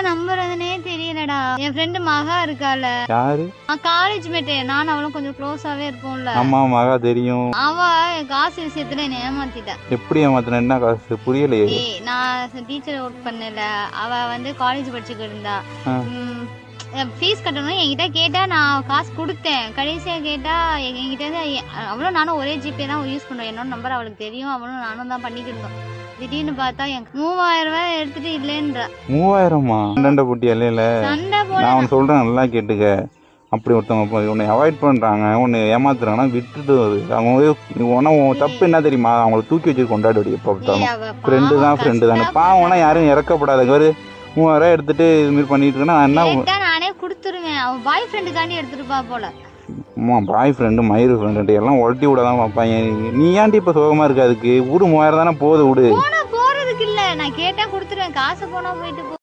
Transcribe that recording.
நம்புறதுனே தெரியலடா. என் ஃப்ரெண்டு மகா இருக்கால, யாரு? காலேஜ் மேட்டு, நானும் அவளும் கொஞ்சம் க்ளோஸாவே இருப்போம்ல. ஆமா மகா தெரியும். அவ என் காசு விஷயத்துல என்ன ஏமாத்திட்டா. எப்படி ஏமாத்தின? என்ன காசு புரியலையே. நான் டீச்சர் ஒர்க் பண்ணல, அவ வந்து காலேஜ் படிச்சுக்கிட்டு இருந்தா. ஃபீஸ் கட்டணும் என்கிட்ட கேட்டா, நான் காசு கொடுத்தேன். கடைசியா கேட்டா என்கிட்ட இருந்து அவளும் நானும் ஒரே ஜிபே தான் யூஸ் பண்ணுவோம். என்னோட நம்பர் அவளுக்கு தெரியும், அவளும் நானும் தான் பண்ணிக்கிட்டு இருந்தோம். திடீர்னு பார்த்தா 3000 ரூபாய் எடுத்துட்டு இல்லைன்றா. 3000மா? சண்டை போட்டியா? இல்ல சண்டை போல. நான் உனக்கு சொல்றேன், நல்லா கேட்டுக்க. அப்படி ஒருத்தவங்க உன்னை அவாய்ட் பண்றாங்க, உன்னை ஏமாத்துறாங்கன்னா விட்டுட்டு அவங்க உன் தப்பு என்ன தெரியுமா? அவங்கள தூக்கி வச்சு கொண்டாடி எப்போ பார்த்தாலும் ஃப்ரெண்டு தான் ஃப்ரெண்டு தானே. பாவம்னா யாரும் இறக்கப்படாத. ஒரு 3000 எடுத்துட்டு இது மாதிரி பண்ணிட்டு இருக்கேன்னா என்ன? நானே கொடுத்துருவேன். அவன் பாய் ஃப்ரெண்டுக்காண்டி எடுத்துருப்பா போல. அம்மா பாய் ஃப்ரெண்டு மயிறு ஃப்ரெண்டு எல்லாம் ஒட்டி விட தான் பார்ப்பாங்க. நீ ஏன்டி இப்போ சோகமாக இருக்கு? அதுக்கு 3000 தானே போகுது, விடு. போறதுக்கு இல்லை, நான் கேட்டா கொடுத்துருவேன். காசு போனா போயிட்டு